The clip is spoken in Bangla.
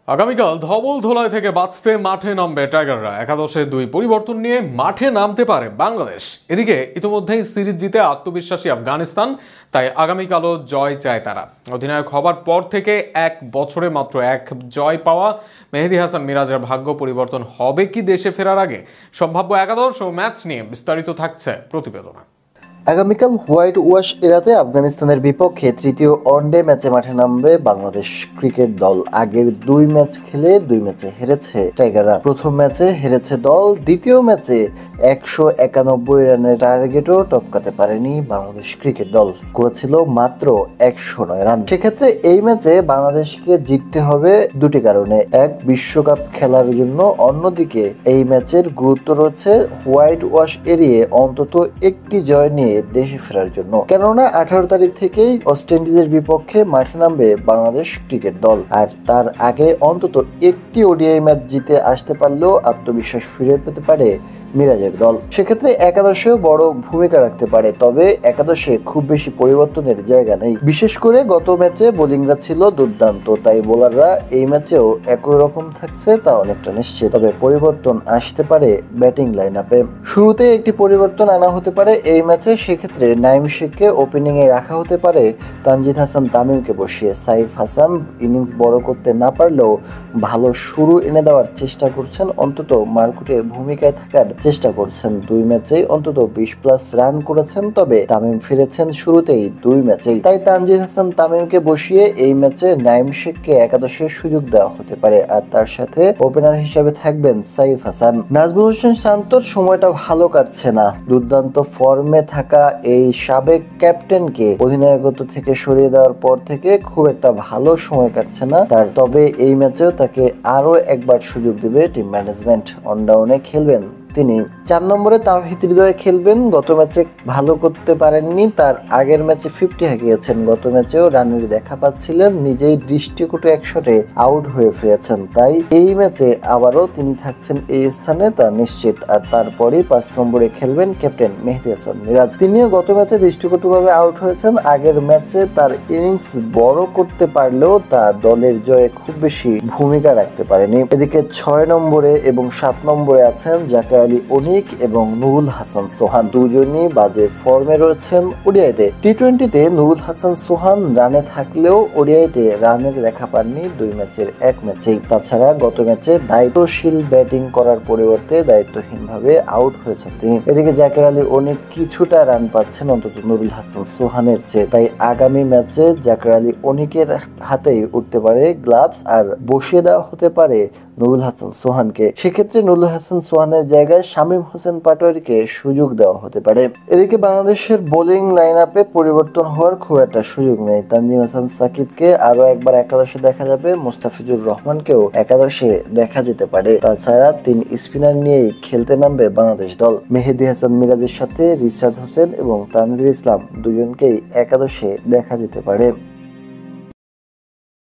আগামীকাল ধবল ধোলাই থেকে বাঁচতে মাঠে নামবে টাইগাররা। একাদশে দুই পরিবর্তন নিয়ে মাঠে নামতে পারে বাংলাদেশ। এদিকে ইতিমধ্যেই সিরিজ জিতে আত্মবিশ্বাসী আফগানিস্তান, তাই আগামীকালও জয় চায় তারা। অধিনায়ক হবার পর থেকে এক বছরে মাত্র এক জয় পাওয়া মেহেদী হাসান মিরাজের ভাগ্য পরিবর্তন হবে কি দেশে ফেরার আগে? সম্ভাব্য একাদশ ও ম্যাচ নিয়ে বিস্তারিত থাকছে প্রতিবেদনে। আগামীকাল হোয়াইট ওয়াশ এড়াতে আফগানিস্তানের বিপক্ষে তৃতীয় ওয়ানডে ম্যাচে মাঠে নামবে বাংলাদেশ ক্রিকেট দল। আগের দুই ম্যাচ খেলে দুই ম্যাচে হেরেছে টাইগাররা। প্রথম ম্যাচে হেরেছে দল, দ্বিতীয় ম্যাচে 191 রানের টার্গেটও টপকাতে পারেনি বাংলাদেশ ক্রিকেট দল, করেছিল মাত্র 109 রান। সেক্ষেত্রে এই ম্যাচে বাংলাদেশকে জিততে হবে দুটি কারণে: এক, বিশ্বকাপ খেলার জন্য; অন্যদিকে এই ম্যাচের গুরুত্ব রয়েছে হোয়াইট ওয়াশ এড়িয়ে অন্তত একটি জয় নিয়ে দেশে ফেরার জন্য। কেননা 18 তারিখ থেকেই ওয়েস্ট ইন্ডিজের বিপক্ষে মাঠে নামবে বাংলাদেশ ক্রিকেট দল, আর তার আগে অন্তত একটি ওডিআই ম্যাচ জিতে আসতে পারলেও আত্মবিশ্বাস ফিরে পেতে পারে মিরাজের দল। সেক্ষেত্রে একাদশেও বড় ভূমিকা রাখতে পারে, তবে একাদশে খুব বেশি পরিবর্তনের জায়গা নেই। বিশেষ করে গত ম্যাচে বোলিংরা ছিল দুর্দান্ত, তাই বোলাররা এই ম্যাচেও একই রকম থাকছে তা অনেকটা নিশ্চিত। তবে পরিবর্তন আসতে পারে ব্যাটিং লাইন আপে। শুরুতে একটি পরিবর্তন আনা হতে পারে এই ম্যাচে। সেক্ষেত্রে নাইম শেখকে ওপেনিং এ রাখা হতে পারে, তানজিদ হাসান তামিমকে বসিয়ে। সাইফ হাসান ইনিংস বড় করতে না পারলেও ভালো শুরু এনে দেওয়ার চেষ্টা করছেন, অন্তত মারকুটে ভূমিকায় থাকার চেষ্টা করছেন। দুই ম্যাচেই অন্তত 20+ রান করেছেন, তবে তামিম ফিরেছেন শুরুতেই দুই ম্যাচেই। তাই তানজিদ হাসান তামিমকে বসিয়ে এই ম্যাচে নাইম শেখকে একাদশের সুযোগ দেওয়া হতে পারে, আর তার সাথে ওপেনার হিসেবে থাকবেন সাইফ হাসান। নাজমুল হোসেন শান্তর সময়টা ভালো কাটছে না। দুর্দান্ত ফর্মে থাকা এই সাবেক ক্যাপ্টেনকে অধিনায়কত্ব থেকে সরিয়ে দেওয়ার পর থেকে খুব একটা ভালো সময় কাটছে না তার। তবে এই ম্যাচেও তাকে আরো একবার সুযোগ দেবে টিম ম্যানেজমেন্ট। অনডাউনে খেলবেন তিনি। 4 নম্বরে তাওহিদ হৃদয় খেলবেন। গত ম্যাচে ভালো করতে পারেননি, তার আগের ম্যাচে 50 হাঁকিয়েছেন। গত ম্যাচেও রানের দেখা পাচ্ছিলেন, নিজেই দৃষ্টিকটু এক শটে আউট হয়ে ফিরেছেন। তাই এই ম্যাচে আবারও তিনি থাকছেন এই স্থানে, তা নিশ্চিত। আর তারপরেই 5 নম্বরে খেলবেন ক্যাপ্টেন মেহেদী হাসান মিরাজ। তিনিও গত ম্যাচে দৃষ্টিকটুভাবে আউট হয়েছেন। আগের ম্যাচে তার ইনিংস বড় করতে পারলেও তা দলের জয়ে খুব বেশি ভূমিকা রাখতে পারেনি। এদিকে 6 নম্বরে এবং 7 নম্বরে আছেন জাকের আলী অনিক এবং নুরুল হাসান সোহান। দুজনই বাজে ফর্মে রয়েছেন ওডিআইতে। টি-20তে নুরুল হাসান সোহান রানে থাকলেও ওডিআইতে রানের দেখা পাননি দুই ম্যাচের এক ম্যাচেই। তাছাড়া গত ম্যাচে দায়িত্বশীল ব্যাটিং করার পরিবর্তে দায়িত্বহীনভাবে আউট হয়েছেন তিনি। এদিকে জাকের আলী অনিক কিছুটা রান পাচ্ছেন অন্তত নুরুল হাসান সোহানের চেয়ে। তাই আগামী ম্যাচে জাকের আলী অনিকের হাতেই উঠতে পারে গ্লাভস, আর বসিয়ে দেওয়া হতে পারে নুরুল হাসান সোহানকে। সেক্ষেত্রে নুরুল হাসান সোহানের জায়গায় শামীম হোসেন পাটোয়ারিকে সুযোগ দেওয়া হতে পারে। এদিকে বাংলাদেশের বোলিং লাইন আপে পরিবর্তন হওয়ার খুব একটা সুযোগ নেই। তানজিম হাসান সাকিবকে আরো একবার একাদশে দেখা যাবে, মুস্তাফিজুর রহমানকেও একাদশে দেখা যেতে পারে। তাছাড়া 3 স্পিনার নিয়েই খেলতে নামবে বাংলাদেশ দল। মেহেদী হাসান মিরাজের সাথে রিশাদ হোসেন এবং তানভীর ইসলাম দুজনকেই একাদশে দেখা যেতে পারে।